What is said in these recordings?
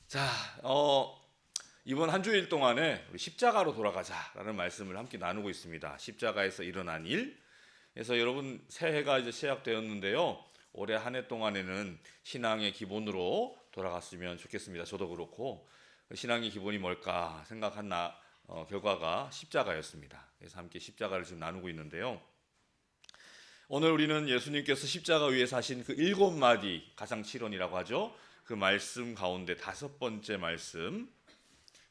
자, 이번 한 주일 동안에 우리 십자가로 돌아가자라는 말씀을 함께 나누고 있습니다. 십자가에서 일어난 일. 그래서 여러분 새해가 이제 시작되었는데요. 올해 한 해 동안에는 신앙의 기본으로 돌아갔으면 좋겠습니다. 저도 그렇고 신앙의 기본이 뭘까 생각한 결과가 십자가였습니다. 그래서 함께 십자가를 지금 나누고 있는데요. 오늘 우리는 예수님께서 십자가 위에 사신 그 7마디 가상칠언이라고 하죠. 그 말씀 가운데 5번째 말씀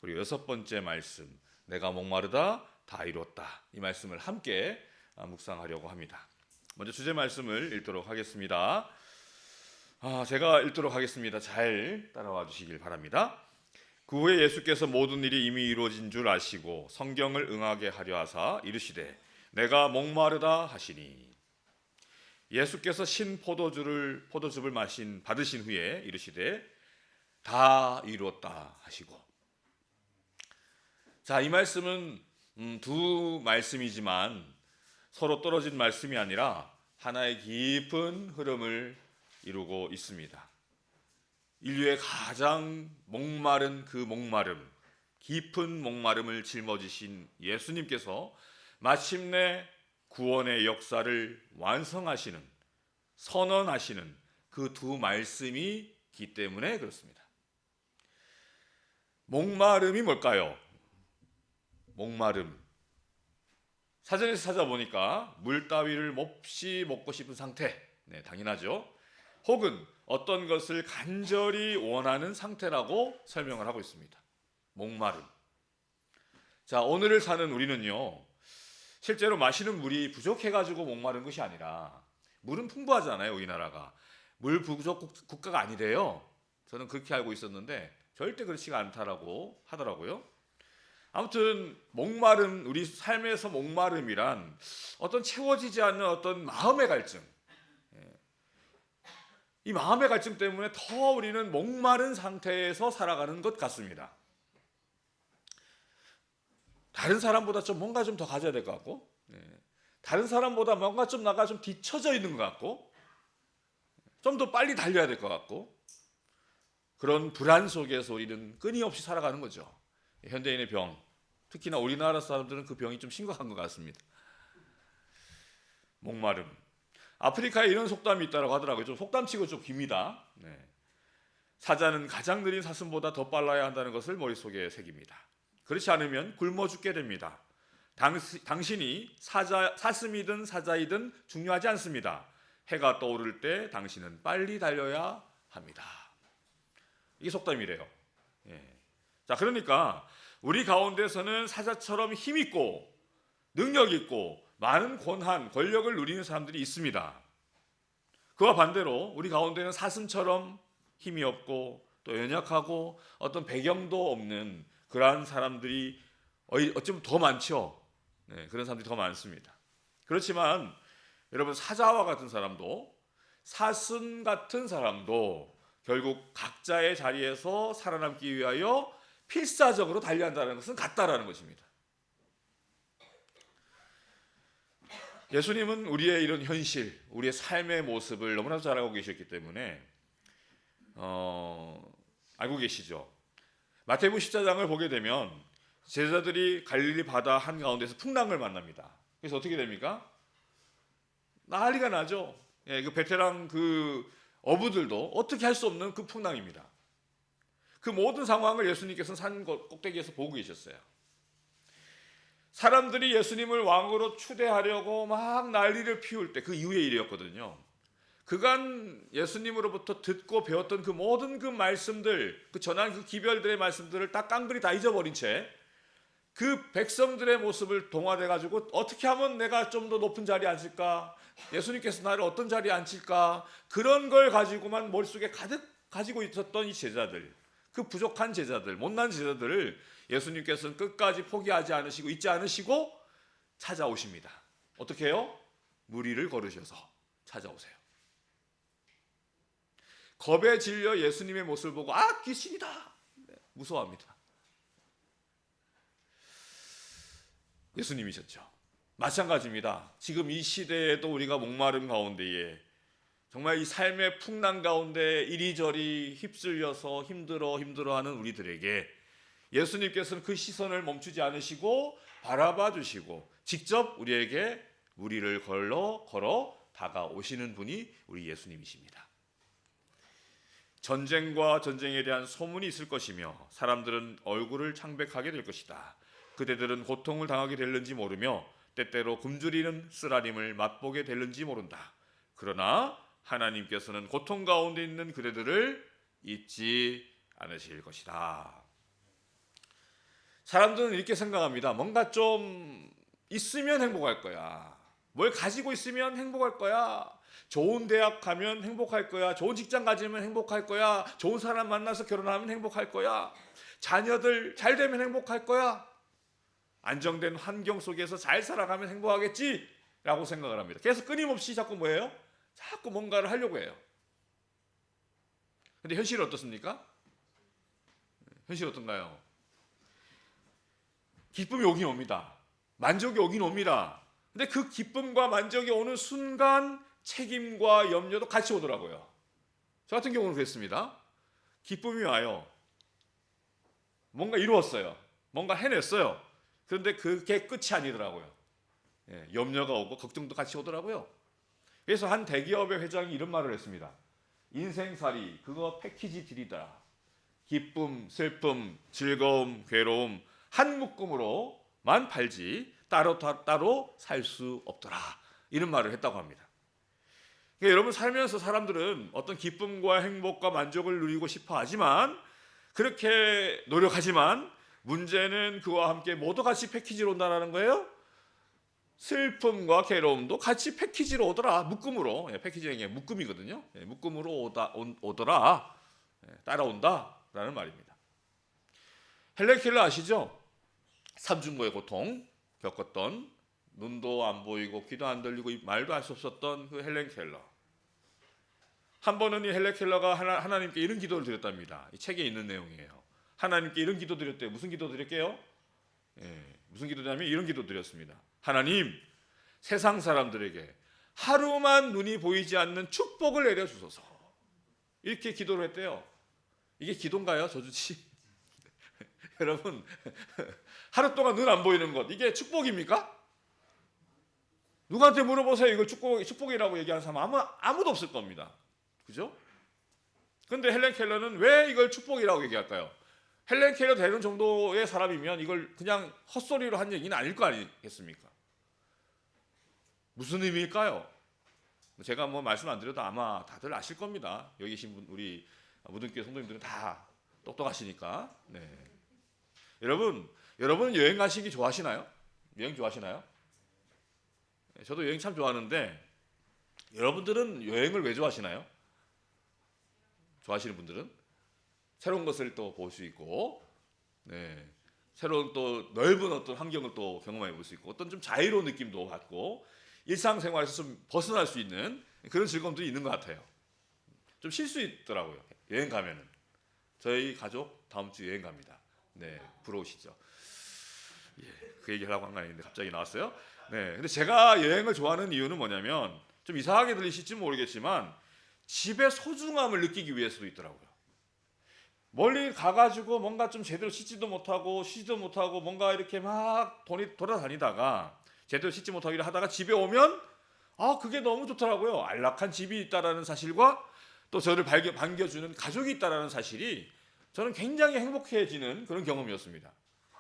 그리고 6번째 말씀, 내가 목마르다 다 이뤘다, 이 말씀을 함께 묵상하려고 합니다. 먼저 주제 말씀을 읽도록 하겠습니다. 제가 읽도록 하겠습니다. 잘 따라와 주시길 바랍니다. 그 후에 예수께서 모든 일이 이미 이루어진 줄 아시고 성경을 응하게 하려 하사 이르시되 내가 목마르다 하시니, 예수께서 신 포도주를 받으신 후에 이르시되 다 이루었다 하시고. 자, 이 말씀은 두 말씀이지만 서로 떨어진 말씀이 아니라 하나의 깊은 흐름을 이루고 있습니다. 인류의 가장 목마른 그 목마름, 깊은 목마름을 짊어지신 예수님께서 마침내 구원의 역사를 완성하시는, 선언하시는 그 두 말씀이기 때문에 그렇습니다. 목마름이 뭘까요? 목마름. 사전에서 찾아보니까 물 따위를 몹시 먹고 싶은 상태. 네, 당연하죠. 혹은 어떤 것을 간절히 원하는 상태라고 설명을 하고 있습니다. 목마름. 자, 오늘을 사는 우리는요, 실제로 마시는 물이 부족해가지고 목마른 것이 아니라, 물은 풍부하잖아요, 우리나라가. 물 부족 국가가 아니래요. 저는 그렇게 알고 있었는데 절대 그렇지가 않다라고 하더라고요. 아무튼 목마름, 우리 삶에서 목마름이란 어떤 채워지지 않는 어떤 마음의 갈증, 이 마음의 갈증 때문에 더 우리는 목마른 상태에서 살아가는 것 같습니다. 다른 사람보다 뭔가 좀 더 가져야 될 것 같고, 다른 사람보다 뭔가 나가 좀 뒤처져 있는 것 같고, 좀 더 빨리 달려야 될 것 같고, 그런 불안 속에서 우리는 끊임없이 살아가는 거죠. 현대인의 병, 특히나 우리나라 사람들은 그 병이 좀 심각한 것 같습니다. 목마름. 아프리카에 이런 속담이 있다고 하더라고요. 좀 속담치고 좀 깁니다. 사자는 가장 느린 사슴보다 더 빨라야 한다는 것을 머릿속에 새깁니다. 그렇지 않으면 굶어 죽게 됩니다. 당신이 사슴이든 사자이든 중요하지 않습니다. 해가 떠오를 때 당신은 빨리 달려야 합니다. 이게 속담이래요. 자, 그러니까 우리 가운데서는 사자처럼 힘있고 능력있고 많은 권한, 권력을 누리는 사람들이 있습니다. 그와 반대로 우리 가운데는 사슴처럼 힘이 없고 또 연약하고 어떤 배경도 없는 그러한 사람들이 어쩌면 더 많죠. 그런 사람들이 더 많습니다. 그렇지만 여러분, 사자와 같은 사람도 사슴 같은 사람도 결국 각자의 자리에서 살아남기 위하여 필사적으로 달려야 한다는 것은 같다라는 것입니다. 예수님은 우리의 이런 현실, 우리의 삶의 모습을 너무나도 잘 알고 계셨기 때문에 알고 계시죠. 마태복음 14장을 보게 되면 제자들이 갈릴리 바다 한가운데서 풍랑을 만납니다. 그래서 어떻게 됩니까? 난리가 나죠. 그 베테랑 그 어부들도 어떻게 할 수 없는 그 풍랑입니다. 그 모든 상황을 예수님께서는 산 꼭대기에서 보고 계셨어요. 사람들이 예수님을 왕으로 추대하려고 막 난리를 피울 때, 그 이후의 일이었거든요. 그간 예수님으로부터 듣고 배웠던 그 모든 그 말씀들, 그 전한 그 기별들의 말씀들을 딱 깡그리 다 잊어버린 채 그 백성들의 모습을 동화돼 가지고 어떻게 하면 내가 좀 더 높은 자리에 앉을까, 예수님께서 나를 어떤 자리에 앉힐까, 그런 걸 가지고만 머릿속에 가득 가지고 있었던 이 제자들, 그 부족한 제자들, 못난 제자들을 예수님께서는 끝까지 포기하지 않으시고 잊지 않으시고 찾아오십니다. 어떻게 해요? 무리를 걸으셔서 찾아오세요. 겁에 질려 예수님의 모습을 보고 귀신이다, 무서워합니다. 예수님이셨죠. 마찬가지입니다. 지금 이 시대에도 우리가 목마름 가운데에 정말 이 삶의 풍랑 가운데 이리저리 휩쓸려서 힘들어하는 우리들에게 예수님께서는 그 시선을 멈추지 않으시고 바라봐 주시고 직접 우리에게 우리를 걸어 다가오시는 분이 우리 예수님이십니다. 전쟁과 전쟁에 대한 소문이 있을 것이며 사람들은 얼굴을 창백하게 될 것이다. 그대들은 고통을 당하게 될는지 모르며 때때로 굶주리는 쓰라림을 맛보게 될는지 모른다. 그러나 하나님께서는 고통 가운데 있는 그대들을 잊지 않으실 것이다. 사람들은 이렇게 생각합니다. 뭔가 좀 있으면 행복할 거야. 뭘 가지고 있으면 행복할 거야. 좋은 대학 가면 행복할 거야. 좋은 직장 가지면 행복할 거야. 좋은 사람 만나서 결혼하면 행복할 거야. 자녀들 잘 되면 행복할 거야. 안정된 환경 속에서 잘 살아가면 행복하겠지 라고 생각을 합니다. 그래서 끊임없이 자꾸 뭐예요? 자꾸 뭔가를 하려고 해요. 근데 현실은 어떻습니까? 현실은 어떤가요? 기쁨이 오긴 옵니다. 만족이 오긴 옵니다. 근데 그 기쁨과 만족이 오는 순간 책임과 염려도 같이 오더라고요. 저 같은 경우는 그랬습니다. 기쁨이 와요. 뭔가 이루었어요. 뭔가 해냈어요. 그런데 그게 끝이 아니더라고요. 염려가 오고 걱정도 같이 오더라고요. 그래서 한 대기업의 회장이 이런 말을 했습니다. 인생살이 그거 패키지 딜이다. 기쁨, 슬픔, 즐거움, 괴로움 한 묶음으로만 팔지 따로 살 수 없더라. 이런 말을 했다고 합니다. 그러니까 여러분 살면서 사람들은 어떤 기쁨과 행복과 만족을 누리고 싶어 하지만 그렇게 노력하지만 문제는 그와 함께 모두 같이 패키지로 온다는 거예요. 슬픔과 괴로움도 같이 패키지로 오더라. 묶음으로. 패키지가 묶음이거든요. 묶음으로 오더라. 따라온다라는 말입니다. 헬렌 켈러 아시죠? 삼중고의 고통 겪었던, 눈도 안 보이고 귀도 안 들리고 말도 할 수 없었던 그 헬렌 켈러. 한 번은 이 헬렌 켈러가 하나님께 이런 기도를 드렸답니다. 이 책에 있는 내용이에요. 하나님께 이런 기도 드렸대요. 무슨 기도 드릴게요? 무슨 기도냐면 이런 기도 드렸습니다. 하나님, 세상 사람들에게 하루만 눈이 보이지 않는 축복을 내려주소서. 이렇게 기도를 했대요. 이게 기도인가요? 저주지? 여러분, 하루 동안 눈 안 보이는 것, 이게 축복입니까? 누구한테 물어보세요. 이걸 축복이라고 얘기하는 사람 아무도 없을 겁니다. 그죠? 근데 헬렌 켈러는 왜 이걸 축복이라고 얘기할까요? 헬렌 켈러 되는 정도의 사람이면 이걸 그냥 헛소리로 한 얘기는 아닐 거 아니겠습니까? 무슨 의미일까요? 제가 뭐 말씀 안 드려도 아마 다들 아실 겁니다. 여기 계신 우리 무등교회 성도님들은 다 똑똑하시니까. 네. 여러분은 여행 가시기 좋아하시나요? 여행 좋아하시나요? 저도 여행 참 좋아하는데 여러분들은 여행을 왜 좋아하시나요? 좋아하시는 분들은 새로운 것을 또 볼 수 있고, 새로운 또 넓은 어떤 환경을 또 경험해 볼 수 있고, 어떤 좀 자유로운 느낌도 받고, 일상생활에서 좀 벗어날 수 있는 그런 즐거움들이 있는 것 같아요. 좀 쉴 수 있더라고요. 여행 가면은. 저희 가족 다음 주 여행 갑니다. 네, 부러우시죠? 그 얘기 하려고 한 거 아닌데 갑자기 나왔어요. 근데 제가 여행을 좋아하는 이유는 뭐냐면 좀 이상하게 들리실지 모르겠지만 집의 소중함을 느끼기 위해서도 있더라고요. 멀리 가가지고 뭔가 좀 제대로 씻지도 못하고 쉬지도 못하고 뭔가 이렇게 막 돌아다니다가 제대로 씻지 못하기를 하다가 집에 오면 그게 너무 좋더라고요. 안락한 집이 있다라는 사실과 또 저를 반겨주는 가족이 있다라는 사실이 저는 굉장히 행복해지는 그런 경험이었습니다.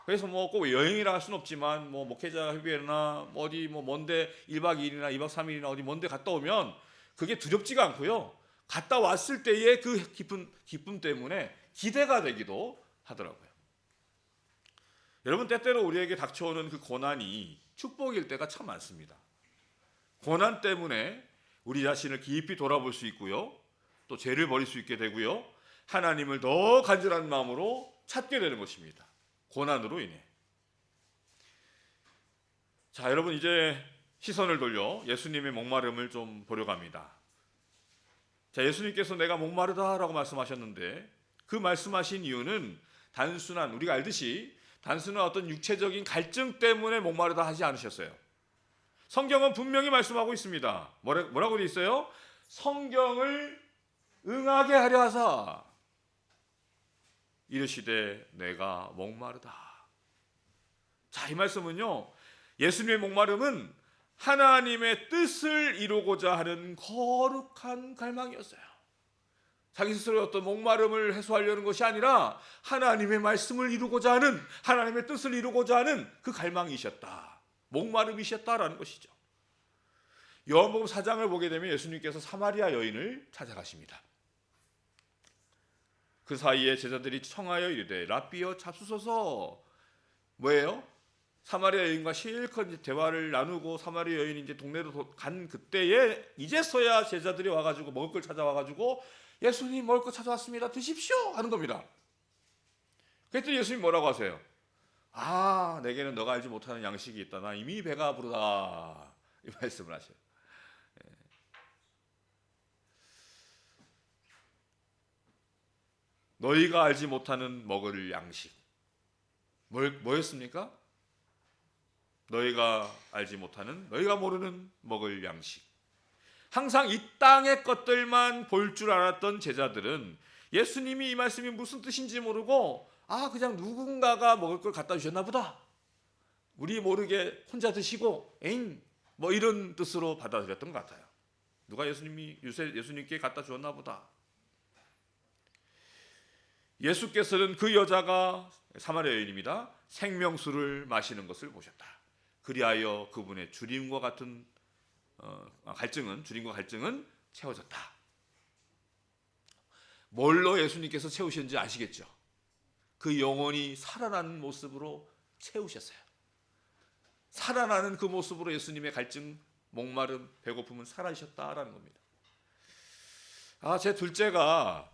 그래서 뭐 꼭 여행이라 할 수는 없지만 뭐 목회자 협의회나 어디 뭐 먼데 1박 2일이나 2박 3일이나 어디 먼데 갔다 오면 그게 두렵지가 않고요. 갔다 왔을 때의 그 기쁨 때문에 기대가 되기도 하더라고요. 여러분, 때때로 우리에게 닥쳐오는 그 고난이 축복일 때가 참 많습니다. 고난 때문에 우리 자신을 깊이 돌아볼 수 있고요. 또 죄를 버릴 수 있게 되고요. 하나님을 더 간절한 마음으로 찾게 되는 것입니다. 고난으로 인해. 자, 여러분 이제 시선을 돌려 예수님의 목마름을 좀 보려고 합니다. 자, 예수님께서 내가 목마르다라고 말씀하셨는데 그 말씀하신 이유는 우리가 알듯이 단순한 어떤 육체적인 갈증 때문에 목마르다 하지 않으셨어요. 성경은 분명히 말씀하고 있습니다. 뭐라고 되어 있어요? 성경을 응하게 하려 하사 이르시되 내가 목마르다. 자, 이 말씀은요, 예수님의 목마름은 하나님의 뜻을 이루고자 하는 거룩한 갈망이었어요. 자기 스스로의 어떤 목마름을 해소하려는 것이 아니라 하나님의 말씀을 이루고자 하는, 하나님의 뜻을 이루고자 하는 그 갈망이셨다, 목마름이셨다라는 것이죠. 요한복음 4장을 보게 되면 예수님께서 사마리아 여인을 찾아가십니다. 그 사이에 제자들이 청하여 이르되 라삐여 잡수소서. 뭐예요? 사마리아 여인과 실컷 대화를 나누고 사마리아 여인이 이제 동네로 간 그때에 이제서야 제자들이 와가지고 먹을 걸 찾아와가지고 예수님 먹을 거 찾아왔습니다, 드십시오 하는 겁니다. 그랬더니 예수님 뭐라고 하세요? 아, 내게는 너가 알지 못하는 양식이 있다. 나 이미 배가 부르다. 이 말씀을 하셔요. 너희가 알지 못하는 먹을 양식. 뭐였습니까? 너희가 알지 못하는, 너희가 모르는 먹을 양식. 항상 이 땅의 것들만 볼 줄 알았던 제자들은 예수님이 이 말씀이 무슨 뜻인지 모르고 그냥 누군가가 먹을 걸 갖다 주셨나 보다, 우리 모르게 혼자 드시고 뭐 이런 뜻으로 받아들였던 것 같아요. 누가 예수님께 갖다 주었나 보다. 예수께서는 그 여자가, 사마리아 여인입니다, 생명수를 마시는 것을 보셨다. 그리하여 그분의 주림과 갈증은 채워졌다. 뭘로 예수님께서 채우셨는지 아시겠죠? 그 영혼이 살아나는 모습으로 채우셨어요. 살아나는 그 모습으로 예수님의 갈증, 목마름, 배고픔은 사라지셨다라는 겁니다. 제 둘째가,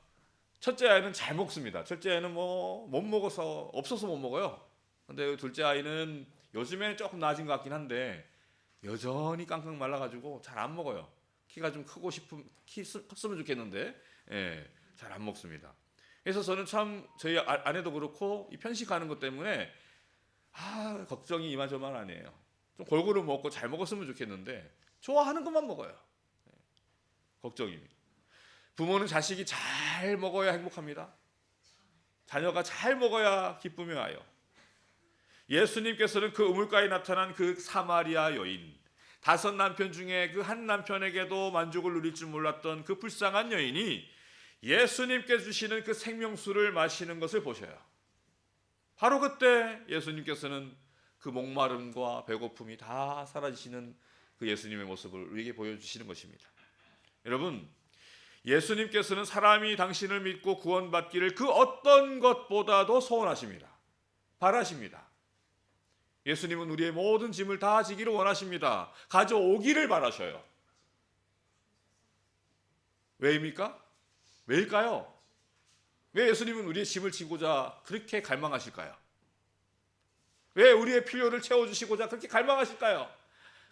첫째 아이는 잘 먹습니다. 첫째 아이는 못 먹어서, 없어서 못 먹어요. 근데 둘째 아이는 요즘에는 조금 나아진 것 같긴 한데 여전히 깡깡 말라가지고 잘 안 먹어요. 키가 좀 컸으면 좋겠는데 잘 안 먹습니다. 그래서 저는 참 저희 아내도 그렇고 이 편식하는 것 때문에 걱정이 이만저만하네요. 좀 골고루 먹고 잘 먹었으면 좋겠는데 좋아하는 것만 먹어요. 걱정입니다. 부모는 자식이 잘 먹어야 행복합니다. 자녀가 잘 먹어야 기쁨이 와요. 예수님께서는 그 우물가에 나타난 그 사마리아 여인, 5 남편 중에 그 한 남편에게도 만족을 누릴 줄 몰랐던 그 불쌍한 여인이 예수님께 주시는 그 생명수를 마시는 것을 보셔요. 바로 그때 예수님께서는 그 목마름과 배고픔이 다 사라지시는 그 예수님의 모습을 우리에게 보여주시는 것입니다. 여러분, 예수님께서는 사람이 당신을 믿고 구원받기를 그 어떤 것보다도 소원하십니다. 바라십니다. 예수님은 우리의 모든 짐을 다 지기를 원하십니다. 가져오기를 바라셔요. 왜입니까? 왜일까요? 왜 예수님은 우리의 짐을 지고자 그렇게 갈망하실까요? 왜 우리의 필요를 채워주시고자 그렇게 갈망하실까요?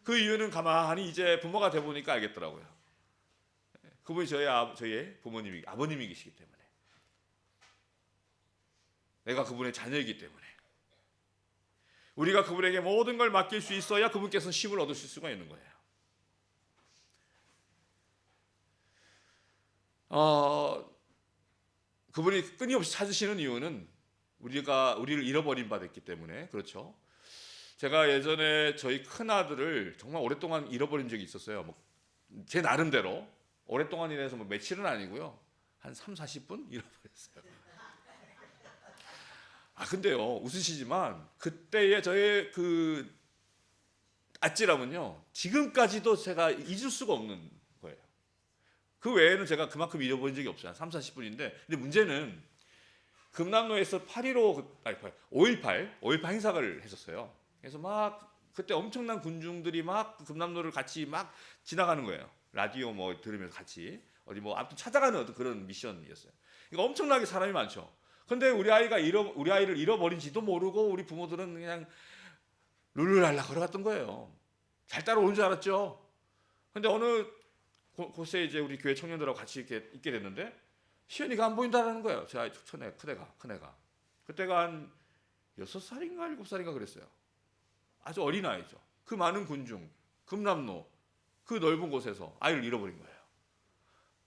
그 이유는 가만히 이제 부모가 되보니까 알겠더라고요. 그분이 저희의 부모님이, 아버님이시기 때문에, 내가 그분의 자녀이기 때문에, 우리가 그분에게 모든 걸 맡길 수 있어야 그분께서는 쉼을 얻으실 수가 있는 거예요. 그분이 끊임없이 찾으시는 이유는 우리를 잃어버린 바 됐기 때문에 그렇죠. 제가 예전에 저희 큰 아들을 정말 오랫동안 잃어버린 적이 있었어요. 제 나름대로 오랫동안이라서 며칠은 아니고요, 한 3-40분 잃어버렸어요. 근데요, 웃으시지만 그때의 저의 그 아찔함은요, 지금까지도 제가 잊을 수가 없는 거예요. 그 외에는 제가 그만큼 잃어버린 적이 없어요. 3-40분인데, 근데 문제는 금남로에서 5.18 행사를 했었어요. 그래서 막 그때 엄청난 군중들이 막 금남로를 같이 막 지나가는 거예요. 라디오 들으면서 같이 아무튼 찾아가는 어떤 그런 미션이었어요. 그러니까 엄청나게 사람이 많죠. 근데 우리 아이를 잃어버린지도 모르고 우리 부모들은 그냥 룰루랄라 걸어갔던 거예요. 잘 따라오는 줄 알았죠. 근데 어느 곳에 이제 우리 교회 청년들하고 같이 이렇게 있게 됐는데 시연이가 안 보인다라는 거예요. 제 아이 큰애가. 그때가 한 6살인가 7살인가 그랬어요. 아주 어린 아이죠. 그 많은 군중, 금남로, 그 넓은 곳에서 아이를 잃어버린 거예요.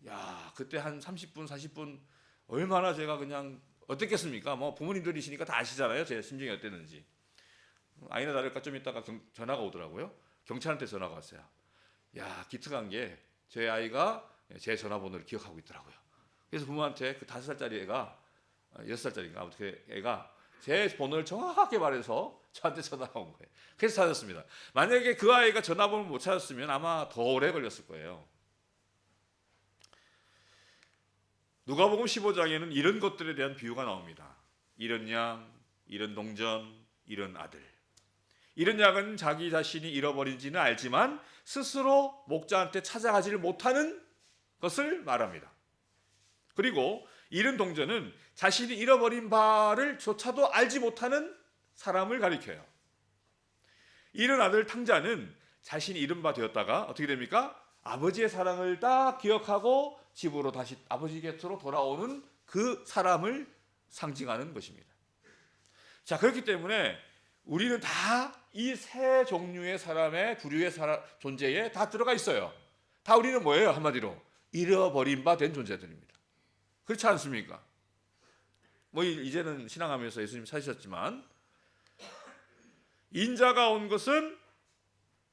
야, 그때 한 30분, 40분 얼마나 제가 그냥 어땠겠습니까? 뭐 부모님들이시니까 다 아시잖아요. 제 심정이 어땠는지. 아니나 다를까 좀 있다가 전화가 오더라고요. 경찰한테 전화가 왔어요. 야, 기특한 게 제 아이가 제 전화번호를 기억하고 있더라고요. 그래서 부모한테 그 5살짜리 애가 6살짜리인가 아무튼 그 애가 제 번호를 정확하게 말해서 저한테 전화가 온 거예요. 그래서 찾았습니다. 만약에 그 아이가 전화번호를 못 찾았으면 아마 더 오래 걸렸을 거예요. 누가복음 15장에는 이런 것들에 대한 비유가 나옵니다. 이런 양, 이런 동전, 이런 아들. 이런 양은 자기 자신이 잃어버린지는 알지만 스스로 목자한테 찾아가지를 못하는 것을 말합니다. 그리고 이런 동전은 자신이 잃어버린 바를 조차도 알지 못하는 사람을 가리켜요. 이런 아들 탕자는 자신이 잃은 바 되었다가 어떻게 됩니까? 아버지의 사랑을 딱 기억하고 집으로 다시 아버지 곁으로 돌아오는 그 사람을 상징하는 것입니다. 자, 그렇기 때문에 우리는 다 이 세 종류의 사람의 부류의 존재에 다 들어가 있어요. 다 우리는 뭐예요? 한마디로 잃어버린 바 된 존재들입니다. 그렇지 않습니까? 뭐 이제는 신앙하면서 예수님 찾으셨지만 인자가 온 것은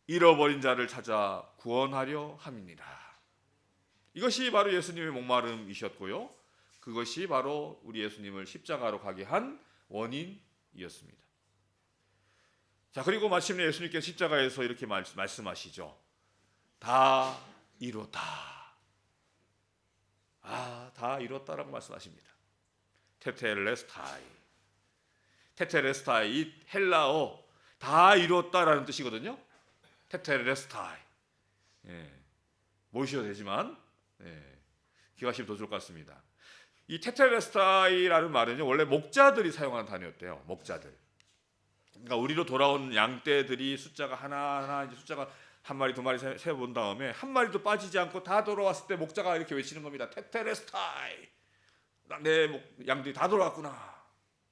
잃어버린 자를 찾아 구원하려 함이니라. 이것이 바로 예수님의 목마름이셨고요. 그것이 바로 우리 예수님을 십자가로 가게 한 원인이었습니다. 자, 그리고 마침내 예수님께서 십자가에서 이렇게 말씀하시죠. 다 이뤘다. 다 이뤘다라고 말씀하십니다. 테텔레스타이. 테텔레스타이, 이 헬라어 다 이뤘다라는 뜻이거든요. 테텔레스타이. 모셔도 되지만 기가시면 더 좋을 것 같습니다. 이 테텔레스타이라는 말은요, 원래 목자들이 사용하는 단어였대요. 목자들. 그러니까 우리로 돌아온 양떼들이 숫자가 하나하나 이제 숫자가 한 마리 두 마리 세본 다음에 한 마리도 빠지지 않고 다 돌아왔을 때 목자가 이렇게 외치는 겁니다. 테텔레스타이. 내 양들이 다 돌아왔구나.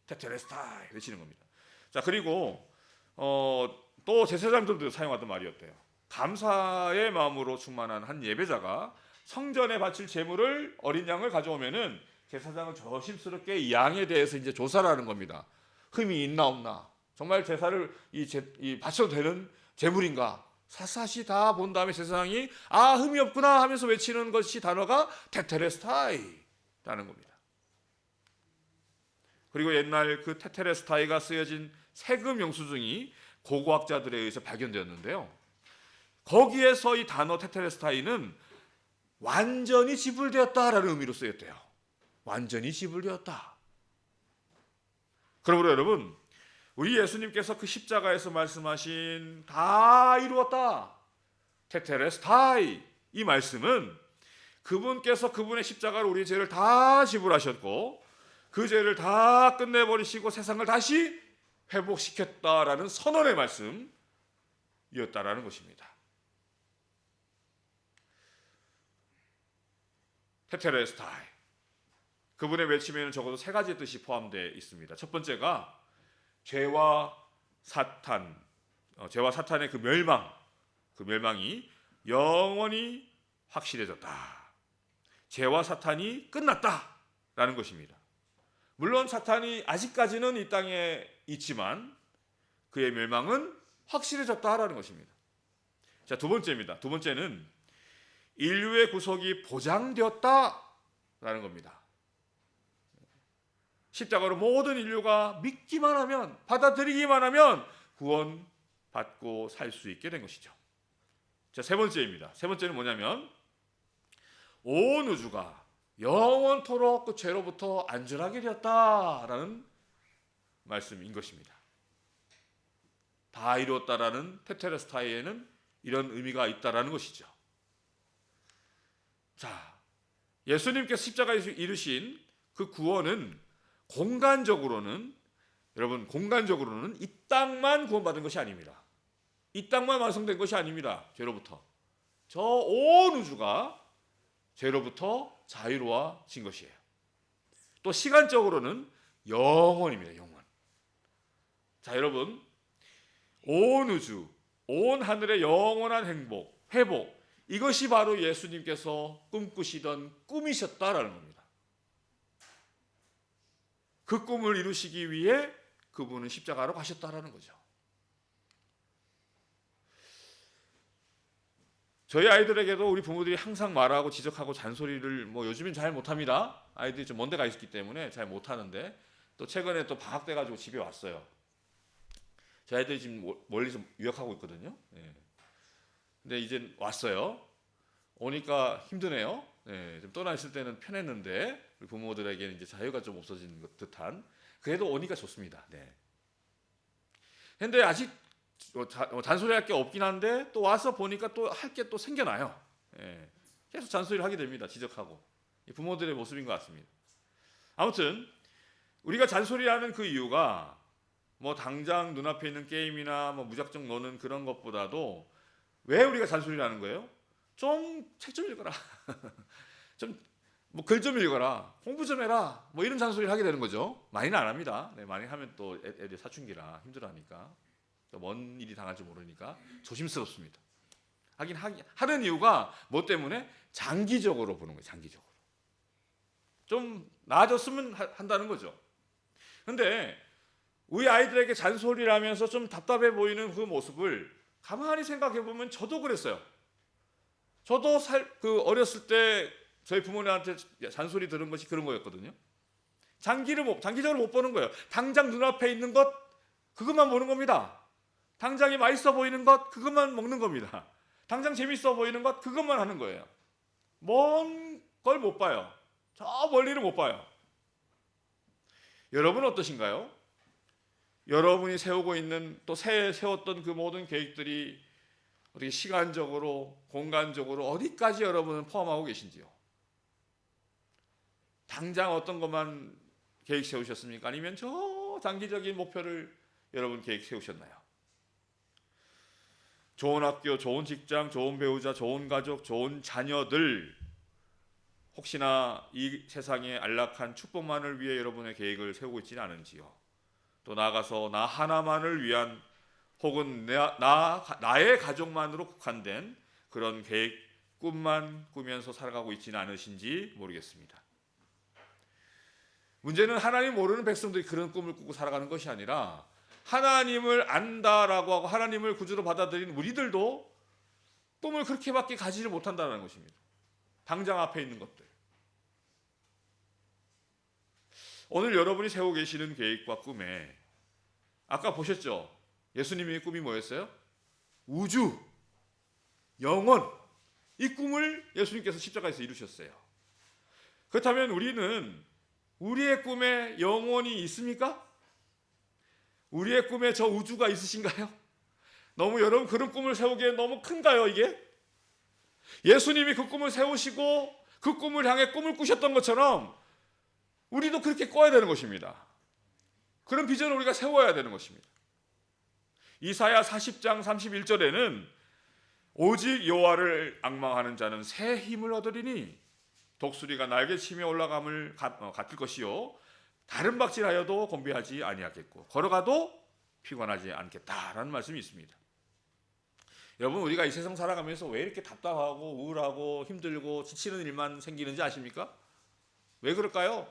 테텔레스타이 외치는 겁니다. 자, 그리고 또 제사장들도 사용하던 말이었대요. 감사의 마음으로 충만한 한 예배자가 성전에 바칠 제물을 어린 양을 가져오면은 제사장은 조심스럽게 이 양에 대해서 이제 조사를 하는 겁니다. 흠이 있나 없나, 정말 제사를 바쳐도 되는 제물인가, 샅샅이 다 본 다음에 제사장이 흠이 없구나 하면서 외치는 것이 단어가 테텔레스타이라는 겁니다. 그리고 옛날 그 테텔레스타이가 쓰여진 세금 영수증이 고고학자들에 의해서 발견되었는데요. 거기에서 이 단어 테텔레스타이는 완전히 지불되었다라는 의미로 쓰였대요. 완전히 지불되었다. 그러므로 여러분, 우리 예수님께서 그 십자가에서 말씀하신 다 이루었다, 테텔레스타이, 이 말씀은 그분께서 그분의 십자가로 우리의 죄를 다 지불하셨고 그 죄를 다 끝내버리시고 세상을 다시 회복시켰다라는 선언의 말씀이었다라는 것입니다. 테텔레스타이, 그분의 외침에는 적어도 세 가지 뜻이 포함되어 있습니다. 첫 번째가 죄와 사탄의 그 멸망이 영원히 확실해졌다. 죄와 사탄이 끝났다라는 것입니다. 물론 사탄이 아직까지는 이 땅에 있지만 그의 멸망은 확실해졌다라는 것입니다. 자, 두 번째입니다. 두 번째는 인류의 구속이 보장되었다라는 겁니다. 십자가로 모든 인류가 믿기만 하면, 받아들이기만 하면 구원받고 살 수 있게 된 것이죠. 자, 세 번째입니다. 세 번째는 뭐냐면 온 우주가 영원토록 그 죄로부터 안전하게 되었다라는 말씀인 것입니다. 다 이루었다라는 테텔레스타이에는 이런 의미가 있다라는 것이죠. 자, 예수님께서 십자가에서 이루신 그 구원은 공간적으로는 이 땅만 구원받은 것이 아닙니다. 이 땅만 완성된 것이 아닙니다. 죄로부터. 저 온 우주가 죄로부터 자유로워진 것이에요. 또 시간적으로는 영원입니다. 영원. 자, 여러분, 온 우주, 온 하늘의 영원한 회복, 이것이 바로 예수님께서 꿈꾸시던 꿈이셨다라는 겁니다. 그 꿈을 이루시기 위해 그분은 십자가로 가셨다라는 거죠. 저희 아이들에게도 우리 부모들이 항상 말하고 지적하고 잔소리를 요즘엔 잘 못합니다. 아이들이 좀 먼 데 가 있기 때문에 잘 못하는데 또 최근에 또 방학 돼가지고 집에 왔어요. 저희 아이들이 지금 멀리서 유학하고 있거든요. 예. 근데 이제 왔어요. 오니까 힘드네요. 예, 좀 떠나 있을 때는 편했는데 우리 부모들에게는 이제 자유가 좀 없어진 듯한. 그래도 오니까 좋습니다. 네. 근데 아직 잔소리할 게 없긴 한데 또 와서 보니까 또 할 게 또 생겨나요. 예. 계속 잔소리를 하게 됩니다. 지적하고. 부모들의 모습인 것 같습니다. 아무튼 우리가 잔소리하는 그 이유가 당장 눈앞에 있는 게임이나 무작정 노는 그런 것보다도 왜 우리가 잔소리를 하는 거예요? 좀 책 좀 읽어라. 좀 글 좀 읽어라. 공부 좀 해라. 이런 잔소리를 하게 되는 거죠. 많이는 안 합니다. 네, 많이 하면 또 애들 사춘기라 힘들어하니까. 먼 일이 당할지 모르니까 조심스럽습니다. 하는 이유가 뭐 때문에? 장기적으로 보는 거예요. 장기적으로. 좀 나아졌으면 한다는 거죠. 근데 우리 아이들에게 잔소리를 하면서 좀 답답해 보이는 그 모습을 가만히 생각해 보면 저도 그랬어요. 저도 어렸을 때 저희 부모님한테 잔소리 들은 것이 그런 거였거든요. 장기적으로 못 보는 거예요. 당장 눈앞에 있는 것 그것만 보는 겁니다. 당장이 맛있어 보이는 것 그것만 먹는 겁니다. 당장 재밌어 보이는 것 그것만 하는 거예요. 먼 걸 못 봐요. 저 멀리를 못 봐요. 여러분은 어떠신가요? 여러분이 세우고 있는 또 세웠던 그 모든 계획들이 어떻게 시간적으로 공간적으로 어디까지 여러분은 포함하고 계신지요? 당장 어떤 것만 계획 세우셨습니까? 아니면 저 장기적인 목표를 여러분 계획 세우셨나요? 좋은 학교, 좋은 직장, 좋은 배우자, 좋은 가족, 좋은 자녀들 혹시나 이 세상의 안락한 축복만을 위해 여러분의 계획을 세우고 있지는 않은지요? 또 나아가서 나 하나만을 위한 혹은 나의 가족만으로 국한된 그런 계획, 꿈만 꾸면서 살아가고 있지는 않으신지 모르겠습니다. 문제는 하나님 모르는 백성들이 그런 꿈을 꾸고 살아가는 것이 아니라 하나님을 안다라고 하고 하나님을 구주로 받아들인 우리들도 꿈을 그렇게밖에 가지를 못한다는 것입니다. 당장 앞에 있는 것들. 오늘 여러분이 세우고 계시는 계획과 꿈에 아까 보셨죠? 예수님의 꿈이 뭐였어요? 우주, 영원. 이 꿈을 예수님께서 십자가에서 이루셨어요. 그렇다면 우리는 우리의 꿈에 영원이 있습니까? 우리의 꿈에 저 우주가 있으신가요? 너무 여러분 그런 꿈을 세우기에 너무 큰가요 이게? 예수님이 그 꿈을 세우시고 그 꿈을 향해 꿈을 꾸셨던 것처럼 우리도 그렇게 꿔야 되는 것입니다. 그런 비전을 우리가 세워야 되는 것입니다. 이사야 40장 31절에는 오직 여호와를 앙망하는 자는 새 힘을 얻으리니 독수리가 날개치며 올라감을 같을 것이요 다른 박질하여도 곤비하지 아니하겠고 걸어가도 피곤하지 않겠다라는 말씀이 있습니다. 여러분 우리가 이 세상 살아가면서 왜 이렇게 답답하고 우울하고 힘들고 지치는 일만 생기는지 아십니까? 왜 그럴까요?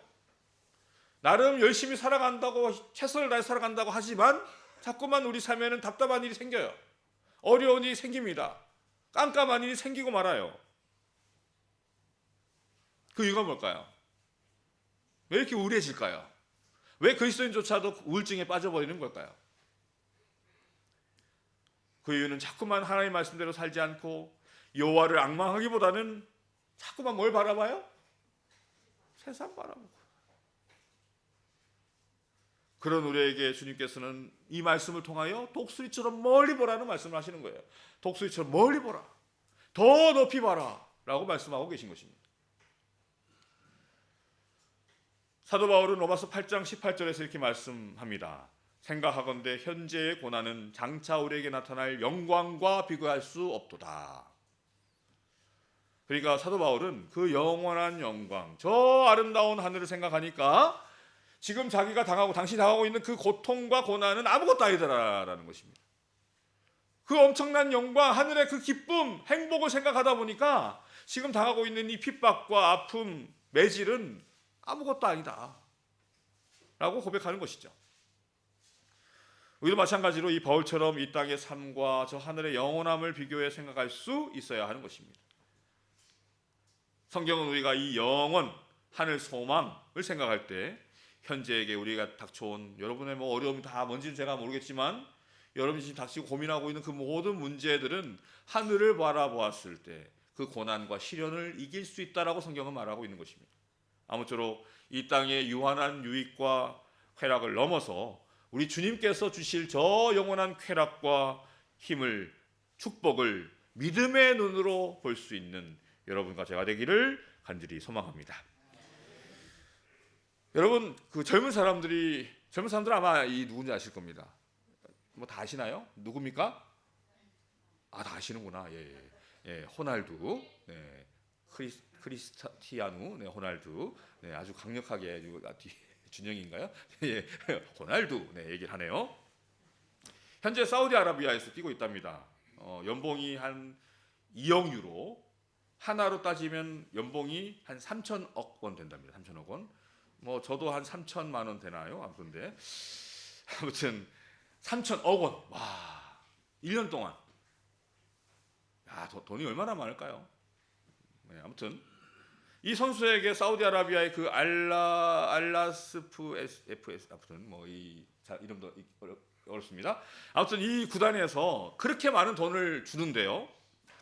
나름 열심히 살아간다고 최선을 다해 살아간다고 하지만 자꾸만 우리 삶에는 답답한 일이 생겨요. 어려운 일이 생깁니다. 깜깜한 일이 생기고 말아요. 그 이유가 뭘까요? 왜 이렇게 우울해질까요? 왜 그리스도인조차도 우울증에 빠져버리는 걸까요? 그 이유는 자꾸만 하나님의 말씀대로 살지 않고 여호와를 앙망하기보다는 자꾸만 뭘 바라봐요? 세상 바라보고. 그런 우리에게 주님께서는 이 말씀을 통하여 독수리처럼 멀리 보라는 말씀을 하시는 거예요. 독수리처럼 멀리 보라. 더 높이 봐라. 라고 말씀하고 계신 것입니다. 사도 바울은 로마서 8장 18절에서 이렇게 말씀합니다. 생각하건대 현재의 고난은 장차 우리에게 나타날 영광과 비교할 수 없도다. 그러니까 사도 바울은 그 영원한 영광, 저 아름다운 하늘을 생각하니까 지금 자기가 당하고 당신이 당하고 있는 그 고통과 고난은 아무것도 아니다라는 것입니다. 그 엄청난 영광, 하늘의 그 기쁨, 행복을 생각하다 보니까 지금 당하고 있는 이 핍박과 아픔, 매질은 아무것도 아니다 라고 고백하는 것이죠. 우리도 마찬가지로 이 바울처럼 이 땅의 삶과 저 하늘의 영원함을 비교해 생각할 수 있어야 하는 것입니다. 성경은 우리가 이 영원, 하늘 소망을 생각할 때 현재에게 우리가 닥쳐온 여러분의 어려움이 다 뭔지는 제가 모르겠지만 여러분이 지금 닥치고 고민하고 있는 그 모든 문제들은 하늘을 바라보았을 때 그 고난과 시련을 이길 수 있다라고 성경은 말하고 있는 것입니다. 아무쪼록 이 땅의 유한한 유익과 쾌락을 넘어서 우리 주님께서 주실 저 영원한 쾌락과 힘을, 축복을 믿음의 눈으로 볼 수 있는 여러분과 제가 되기를 간절히 소망합니다. 여러분, 그 젊은 사람들은 아마 이 누군지 아실 겁니다. 다 아시나요? 누굽니까? 다 아시는구나. 예, 호날두, 네, 크리스티아누, 네, 호날두, 네, 아주 강력하게 준영인가요? 예, 호날두, 네, 얘기를 하네요. 현재 사우디아라비아에서 뛰고 있답니다. 연봉이 한 2억 유로, 하나로 따지면 연봉이 한 3천억 원 된답니다. 3천억 원. 저도 한 3천만 원 되나요? 아무튼 3천억 원. 와, 1년 동안. 돈이 얼마나 많을까요? 네, 아무튼 이 선수에게 사우디아라비아의 그 알라스프 FS, 아무튼 이 이름도 어렵습니다. 아무튼 이 구단에서 그렇게 많은 돈을 주는데요.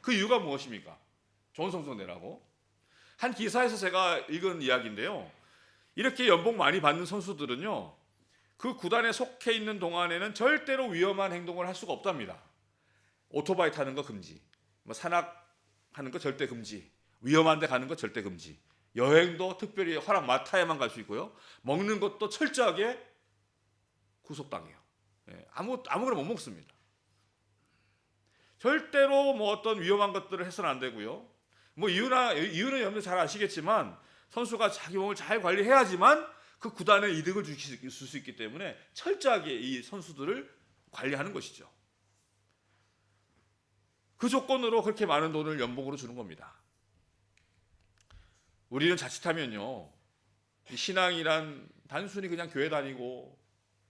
그 이유가 무엇입니까? 좋은 성적 내라고. 한 기사에서 제가 읽은 이야기인데요. 이렇게 연봉 많이 받는 선수들은요, 그 구단에 속해 있는 동안에는 절대로 위험한 행동을 할 수가 없답니다. 오토바이 타는 거 금지, 산악하는 거 절대 금지, 위험한 데 가는 거 절대 금지, 여행도 특별히 허락 맡아야만 갈 수 있고요, 먹는 것도 철저하게 구속당해요. 아무거나 못 먹습니다. 절대로 어떤 위험한 것들을 해서는 안 되고요. 이유는 여러분들 잘 아시겠지만 선수가 자기 몸을 잘 관리해야지만 그 구단에 이득을 줄 수 있기 때문에 철저하게 이 선수들을 관리하는 것이죠. 그 조건으로 그렇게 많은 돈을 연봉으로 주는 겁니다. 우리는 자칫하면요, 신앙이란 단순히 그냥 교회 다니고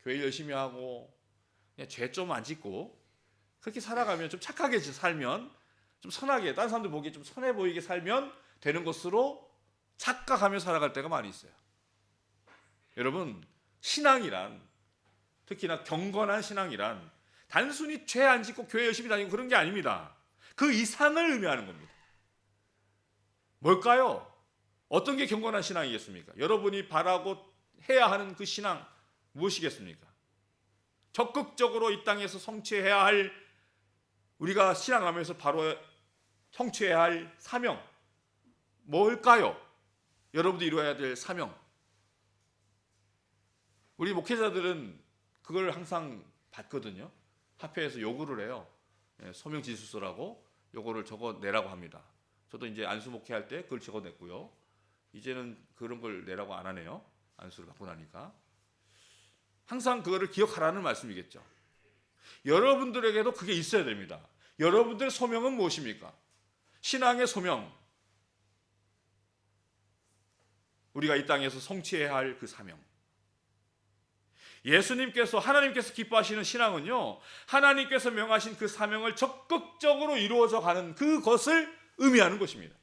교회 열심히 하고 그냥 죄 좀 안 짓고 그렇게 살아가면, 좀 착하게 살면, 좀 선하게, 다른 사람들 보기에 좀 선해 보이게 살면 되는 것으로 착각하며 살아갈 때가 많이 있어요. 여러분, 신앙이란, 특히나 경건한 신앙이란 단순히 죄 안 짓고 교회 열심히 다니고 그런 게 아닙니다. 그 이상을 의미하는 겁니다. 뭘까요? 어떤 게 경건한 신앙이겠습니까? 여러분이 바라고 해야 하는 그 신앙 무엇이겠습니까? 적극적으로 이 땅에서 성취해야 할, 우리가 신앙하면서 바로 성취해야 할 사명 뭘까요? 여러분도 이루어야 될 사명. 우리 목회자들은 그걸 항상 받거든요. 합회에서 요구를 해요. 소명지수서라고 요거를 적어내라고 합니다. 저도 이제 안수 목회할 때 그걸 적어냈고요. 이제는 그런 걸 내라고 안 하네요. 안수를 받고 나니까. 항상 그거를 기억하라는 말씀이겠죠. 여러분들에게도 그게 있어야 됩니다. 여러분들의 소명은 무엇입니까? 신앙의 소명. 우리가 이 땅에서 성취해야 할 그 사명. 하나님께서 기뻐하시는 신앙은요, 하나님께서 명하신 그 사명을 적극적으로 이루어져 가는 그것을 의미하는 것입니다.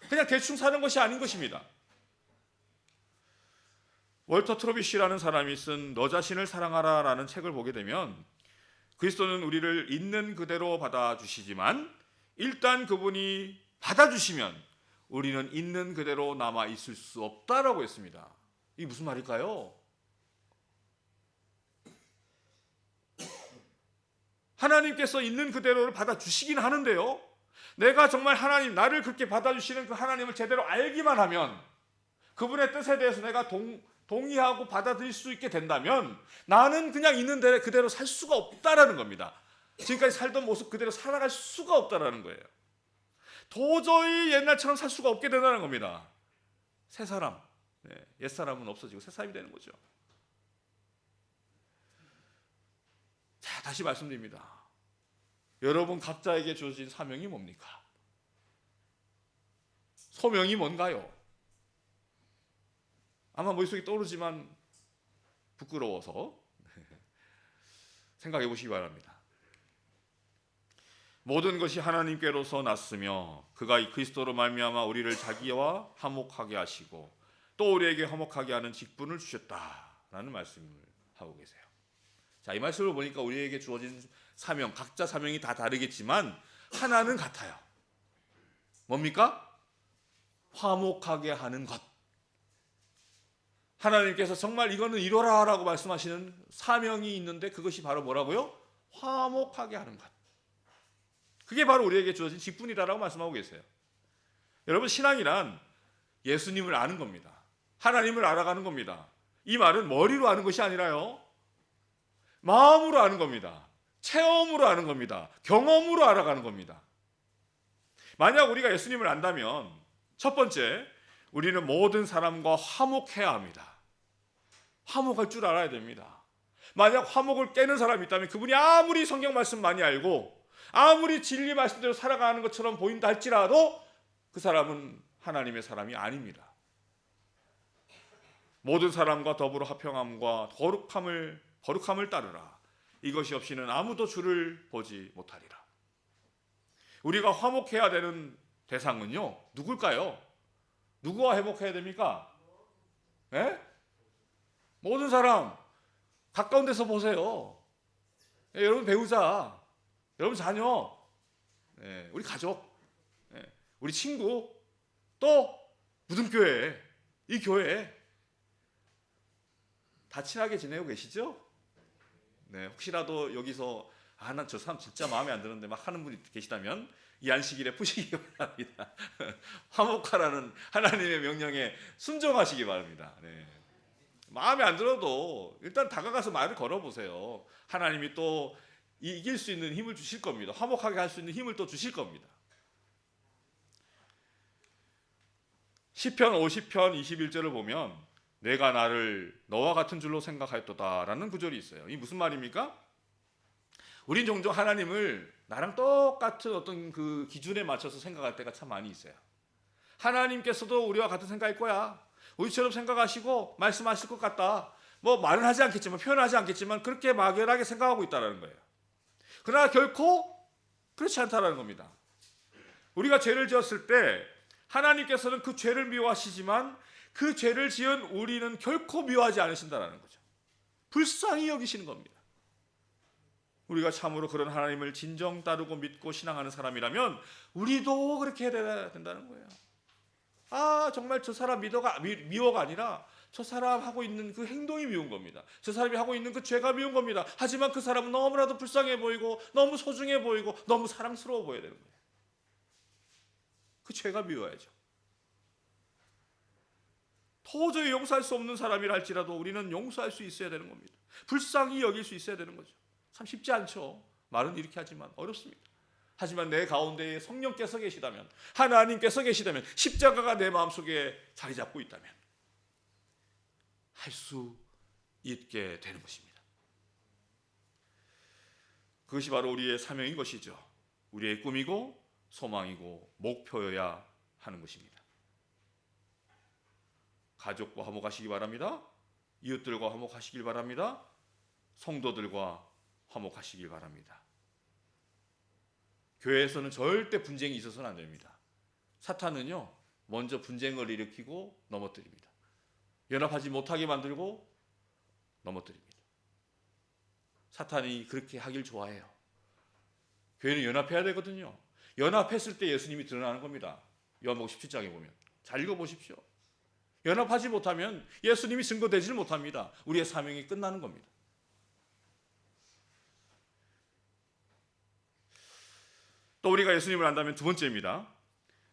그냥 대충 사는 것이 아닌 것입니다. 월터 트로비시라는 사람이 쓴 너 자신을 사랑하라 라는 책을 보게 되면, 그리스도는 우리를 있는 그대로 받아주시지만 일단 그분이 받아주시면 우리는 있는 그대로 남아 있을 수 없다라고 했습니다. 이게 무슨 말일까요? 하나님께서 있는 그대로를 받아주시긴 하는데요, 내가 정말 하나님, 나를 그렇게 받아주시는 그 하나님을 제대로 알기만 하면, 그분의 뜻에 대해서 내가 동의하고 받아들일 수 있게 된다면 나는 그냥 있는 그대로 살 수가 없다라는 겁니다. 지금까지 살던 모습 그대로 살아갈 수가 없다라는 거예요. 도저히 옛날처럼 살 수가 없게 된다는 겁니다. 새 사람, 옛사람은 없어지고 새 사람이 되는 거죠. 자, 다시 말씀드립니다. 여러분 각자에게 주어진 사명이 뭡니까? 소명이 뭔가요? 아마 머릿속에 떠오르지만 부끄러워서 생각해 보시기 바랍니다. 모든 것이 하나님께로서 났으며 그가 이 그리스도로 말미암아 우리를 자기와 화목하게 하시고 또 우리에게 화목하게 하는 직분을 주셨다라는 말씀을 하고 계세요. 자, 이 말씀을 보니까 우리에게 주어진 사명, 각자 사명이 다 다르겠지만 하나는 같아요. 뭡니까? 화목하게 하는 것. 하나님께서 정말 이거는 이루어라라고 말씀하시는 사명이 있는데 그것이 바로 뭐라고요? 화목하게 하는 것. 그게 바로 우리에게 주어진 직분이라고 말씀하고 계세요. 여러분, 신앙이란 예수님을 아는 겁니다. 하나님을 알아가는 겁니다. 이 말은 머리로 아는 것이 아니라요, 마음으로 아는 겁니다. 체험으로 아는 겁니다. 경험으로 알아가는 겁니다. 만약 우리가 예수님을 안다면 첫 번째, 우리는 모든 사람과 화목해야 합니다. 화목할 줄 알아야 됩니다. 만약 화목을 깨는 사람이 있다면 그분이 아무리 성경 말씀 많이 알고 아무리 진리 말씀대로 살아가는 것처럼 보인다 할지라도 그 사람은 하나님의 사람이 아닙니다. 모든 사람과 더불어 화평함과 거룩함을 따르라. 이것이 없이는 아무도 주를 보지 못하리라. 우리가 화목해야 되는 대상은요, 누굴까요? 누구와 회복해야 됩니까? 네? 모든 사람 가까운 데서 보세요. 네, 여러분 배우자, 여러분 자녀, 네, 우리 가족, 네, 우리 친구, 또 무등교회, 이 교회 다 친하게 지내고 계시죠? 네, 혹시라도 여기서 난 저 사람 진짜 마음에 안 드는데 막 하는 분이 계시다면 이 안식일에 푸시기 바랍니다. 화목하라는 하나님의 명령에 순종하시기 바랍니다. 네. 마음에 안 들어도 일단 다가가서 말을 걸어보세요. 하나님이 또 이길 수 있는 힘을 주실 겁니다. 화목하게 할 수 있는 힘을 또 주실 겁니다. 시편 50편 21절을 보면 내가 나를 너와 같은 줄로 생각하였도다 라는 구절이 있어요. 이 무슨 말입니까? 우린 종종 하나님을 나랑 똑같은 어떤 그 기준에 맞춰서 생각할 때가 참 많이 있어요. 하나님께서도 우리와 같은 생각일 거야. 우리처럼 생각하시고 말씀하실 것 같다. 뭐 말은 하지 않겠지만, 표현하지 않겠지만 그렇게 막연하게 생각하고 있다는 거예요. 그러나 결코 그렇지 않다는 겁니다. 우리가 죄를 지었을 때 하나님께서는 그 죄를 미워하시지만 그 죄를 지은 우리는 결코 미워하지 않으신다는 거죠. 불쌍히 여기시는 겁니다. 우리가 참으로 그런 하나님을 진정 따르고 믿고 신앙하는 사람이라면 우리도 그렇게 해야 된다는 거예요. 정말 저 사람 미워가 아니라 저 사람 하고 있는 그 행동이 미운 겁니다. 저 사람이 하고 있는 그 죄가 미운 겁니다. 하지만 그 사람은 너무나도 불쌍해 보이고 너무 소중해 보이고 너무 사랑스러워 보여야 되는 거예요. 그 죄가 미워야죠. 도저히 용서할 수 없는 사람이라 할지라도 우리는 용서할 수 있어야 되는 겁니다. 불쌍히 여길 수 있어야 되는 거죠. 참 쉽지 않죠. 말은 이렇게 하지만 어렵습니다. 하지만 내 가운데에 성령께서 계시다면, 하나님께서 계시다면, 십자가가 내 마음속에 자리 잡고 있다면 할 수 있게 되는 것입니다. 그것이 바로 우리의 사명인 것이죠. 우리의 꿈이고 소망이고 목표여야 하는 것입니다. 가족과 화목하시기 바랍니다. 이웃들과 화목하시길 바랍니다. 성도들과 화목하시길 바랍니다. 교회에서는 절대 분쟁이 있어서는 안 됩니다. 사탄은요, 먼저 분쟁을 일으키고 넘어뜨립니다. 연합하지 못하게 만들고 넘어뜨립니다. 사탄이 그렇게 하길 좋아해요. 교회는 연합해야 되거든요. 연합했을 때 예수님이 드러나는 겁니다. 요한복음 17장에 보면 잘 읽어보십시오. 연합하지 못하면 예수님이 증거되지를 못합니다. 우리의 사명이 끝나는 겁니다. 또 우리가 예수님을 안다면 두 번째입니다.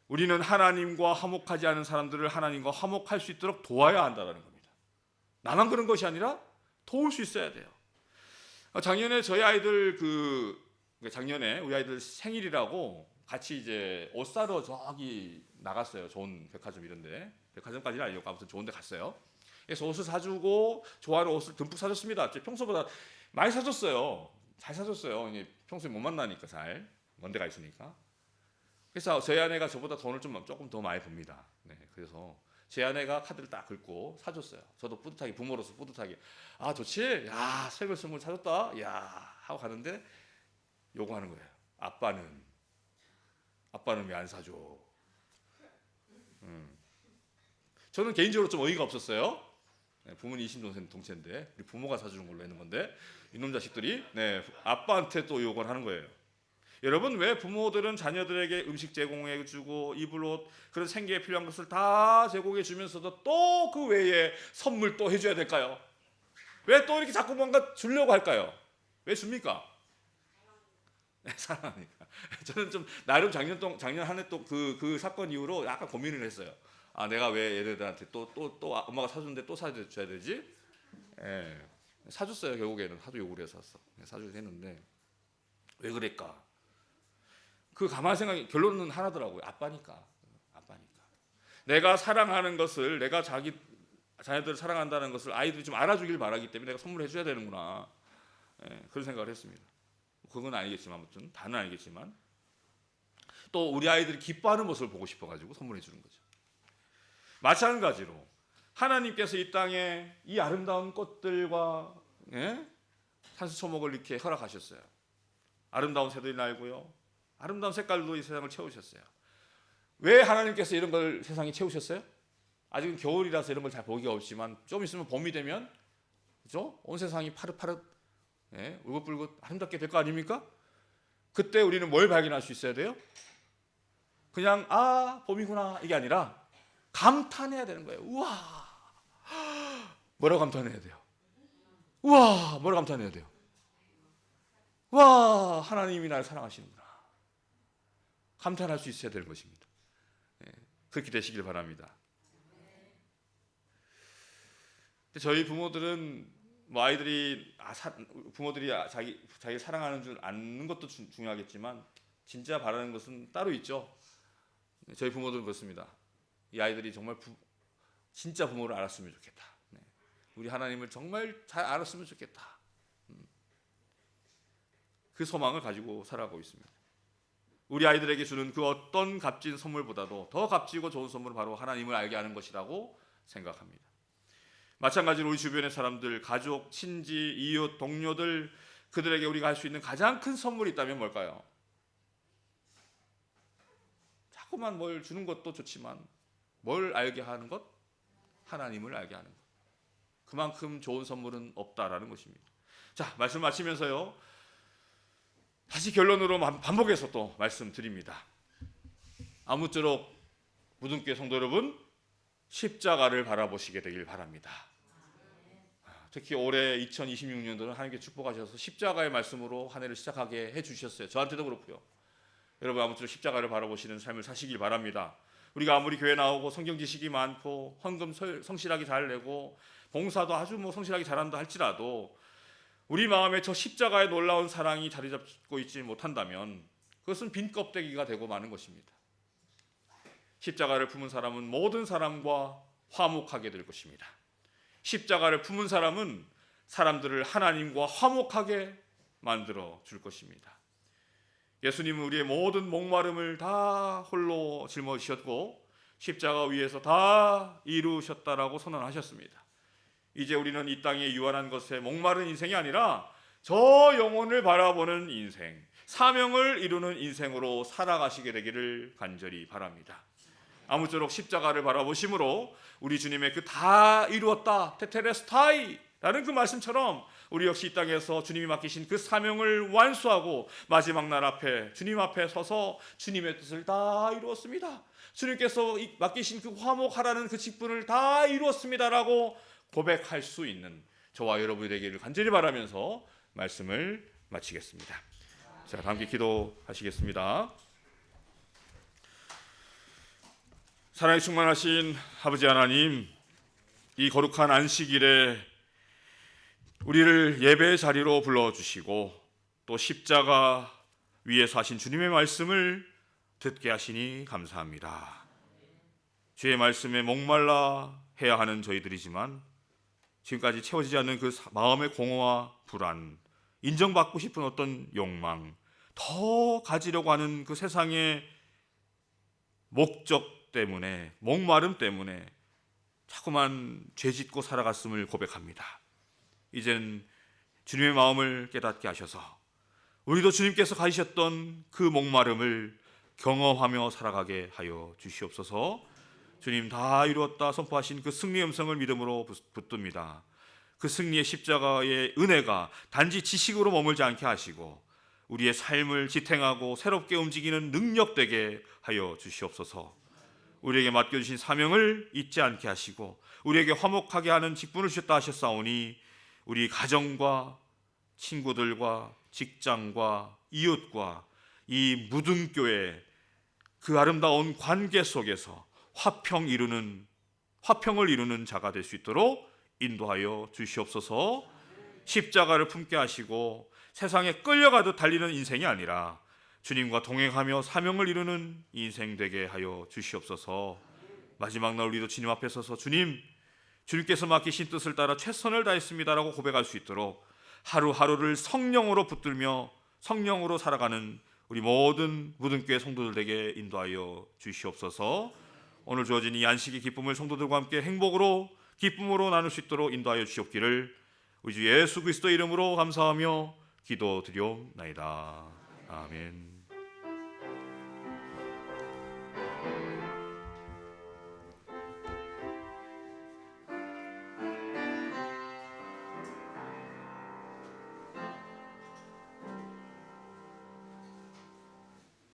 우리는 하나님과 화목하지 않은 사람들을 하나님과 화목할 수 있도록 도와야 한다는 겁니다. 나만 그런 것이 아니라 도울 수 있어야 돼요. 작년에 저희 아이들 작년에 우리 아이들 생일이라고 같이 이제 옷 사러 저기 나갔어요. 좋은 백화점 이런데, 백화점까지는 아니고 아무튼 좋은데 갔어요. 그래서 옷을 사주고 좋아하는 옷을 듬뿍 사줬습니다. 평소보다 많이 사줬어요. 잘 사줬어요. 이게 평소에 못 만나니까 잘 먼 데 가 있으니까. 그래서 저희 아내가 저보다 돈을 조금 더 많이 봅니다. 네, 그래서 제 아내가 카드를 딱 긁고 사줬어요. 저도 뿌듯하게, 부모로서 뿌듯하게, 아 좋지, 야 설교 선물 사줬다, 야 하고 가는데 요구하는 거예요. 아빠는 왜 안 사줘? 저는 개인적으로 좀 어이가 없었어요. 네, 부모님 이심동체인데 우리 부모가 사주는 걸로 했는 건데 이놈 자식들이 네, 아빠한테 또 요구를 하는 거예요. 여러분, 왜 부모들은 자녀들에게 음식 제공해 주고 이불 옷 그런 생계에 필요한 것을 다 제공해 주면서도 또 그 외에 선물 또 해줘야 될까요? 왜 또 이렇게 자꾸 뭔가 주려고 할까요? 왜 줍니까? 사랑하니까. 저는 좀 나름 작년 한 해 또 그 사건 이후로 약간 고민을 했어요. 아, 내가 왜 얘네들한테 또 엄마가 사주는데 또 사줘야 되지? 예, 사줬어요. 결국에는 하도 요구를 해서 샀어. 사주긴 했는데 왜 그랬까? 그 가만 생각이 결론은 하나더라고요. 아빠니까. 내가 사랑하는 것을, 내가 자녀들을 사랑한다는 것을 아이들이 좀 알아주길 바라기 때문에 내가 선물해 줘야 되는구나. 예, 그런 생각을 했습니다. 그건 아니겠지만, 아무튼 다는 아니겠지만 또 우리 아이들이 기뻐하는 모습을 보고 싶어가지고 선물해 주는 거죠. 마찬가지로 하나님께서 이 땅에 이 아름다운 꽃들과 산수초목을 이렇게 허락하셨어요. 아름다운 새들이 날고요, 아름다운 색깔로 이 세상을 채우셨어요. 왜 하나님께서 이런 걸 세상에 채우셨어요? 아직은 겨울이라서 이런 걸 잘 보기가 없지만 좀 있으면 봄이 되면, 그죠? 온 세상이 파릇파릇, 울긋불긋 아름답게 될 거 아닙니까? 그때 우리는 뭘 발견할 수 있어야 돼요? 그냥 아 봄이구나 이게 아니라 감탄해야 되는 거예요. 우와, 뭐라고 감탄해야 돼요? 우와, 뭐라고 감탄해야 돼요? 와, 하나님이 나를 사랑하시는구나. 감탄할 수 있어야 될 것입니다. 그렇게 되시길 바랍니다. 저희 부모들은 뭐 아이들이 부모들이 자기 사랑하는 줄 아는 것도 중요하겠지만 진짜 바라는 것은 따로 있죠. 저희 부모들은 그렇습니다. 이 아이들이 정말 진짜 부모를 알았으면 좋겠다. 우리 하나님을 정말 잘 알았으면 좋겠다. 그 소망을 가지고 살아가고 있습니다. 우리 아이들에게 주는 그 어떤 값진 선물보다도 더 값지고 좋은 선물은 바로 하나님을 알게 하는 것이라고 생각합니다. 마찬가지로 우리 주변의 사람들, 가족, 친지, 이웃, 동료들, 그들에게 우리가 할 수 있는 가장 큰 선물이 있다면 뭘까요? 자꾸만 뭘 주는 것도 좋지만 뭘 알게 하는 것? 하나님을 알게 하는 것. 그만큼 좋은 선물은 없다라는 것입니다. 자, 말씀 마치면서요, 다시 결론으로 반복해서 또 말씀드립니다. 아무쪼록 무등교회 성도 여러분, 십자가를 바라보시게 되길 바랍니다. 특히 올해 2026년도는 하나님께 축복하셔서 십자가의 말씀으로 한 해를 시작하게 해주셨어요. 저한테도 그렇고요. 여러분, 아무쪼록 십자가를 바라보시는 삶을 사시길 바랍니다. 우리가 아무리 교회 나오고 성경 지식이 많고 헌금 성실하게 잘 내고 봉사도 아주 성실하게 잘한다 할지라도 우리 마음에 저 십자가의 놀라운 사랑이 자리 잡고 있지 못한다면 그것은 빈 껍데기가 되고 마는 것입니다. 십자가를 품은 사람은 모든 사람과 화목하게 될 것입니다. 십자가를 품은 사람은 사람들을 하나님과 화목하게 만들어 줄 것입니다. 예수님은 우리의 모든 목마름을 다 홀로 짊어지셨고 십자가 위에서 다 이루셨다라고 선언하셨습니다. 이제 우리는 이 땅의 유한한 것에 목마른 인생이 아니라 저 영혼을 바라보는 인생, 사명을 이루는 인생으로 살아가시게 되기를 간절히 바랍니다. 아무쪼록 십자가를 바라보심으로 우리 주님의 그 다 이루었다 테텔레스타이라는 그 말씀처럼 우리 역시 이 땅에서 주님이 맡기신 그 사명을 완수하고 마지막 날 앞에 주님 앞에 서서 주님의 뜻을 다 이루었습니다, 주님께서 맡기신 그 화목하라는 그 직분을 다 이루었습니다라고 고백할 수 있는 저와 여러분이 되기를 간절히 바라면서 말씀을 마치겠습니다. 자, 함께 기도하시겠습니다. 사랑이 충만하신 아버지 하나님, 이 거룩한 안식일에 우리를 예배의 자리로 불러주시고 또 십자가 위에서 하신 주님의 말씀을 듣게 하시니 감사합니다. 주의 말씀에 목말라 해야 하는 저희들이지만 지금까지 채워지지 않는 그 마음의 공허와 불안, 인정받고 싶은 어떤 욕망, 더 가지려고 하는 그 세상의 목적 때문에, 목마름 때문에 자꾸만 죄짓고 살아갔음을 고백합니다. 이젠 주님의 마음을 깨닫게 하셔서 우리도 주님께서 가지셨던 그 목마름을 경험하며 살아가게 하여 주시옵소서. 주님 다 이루었다 선포하신 그 승리의 음성을 믿음으로 붙듭니다. 그 승리의 십자가의 은혜가 단지 지식으로 머물지 않게 하시고 우리의 삶을 지탱하고 새롭게 움직이는 능력 되게 하여 주시옵소서. 우리에게 맡겨주신 사명을 잊지 않게 하시고 우리에게 화목하게 하는 직분을 주셨다 하셨사오니 우리 가정과 친구들과 직장과 이웃과 이 무등교회 그 아름다운 관계 속에서 화평을 이루는 자가 될 수 있도록 인도하여 주시옵소서. 십자가를 품게 하시고 세상에 끌려가도 달리는 인생이 아니라 주님과 동행하며 사명을 이루는 인생 되게 하여 주시옵소서. 마지막 날 우리도 주님 앞에 서서 주님께서 맡기신 뜻을 따라 최선을 다했습니다라고 고백할 수 있도록 하루하루를 성령으로 붙들며 성령으로 살아가는 우리 모든 무등교회 성도들 되게 인도하여 주시옵소서. 오늘 주어진 이 안식의 기쁨을 성도들과 함께 행복으로 기쁨으로 나눌 수 있도록 인도하여 주시옵기를 우리 주 예수 그리스도 이름으로 감사하며 기도드리옵나이다. 아멘.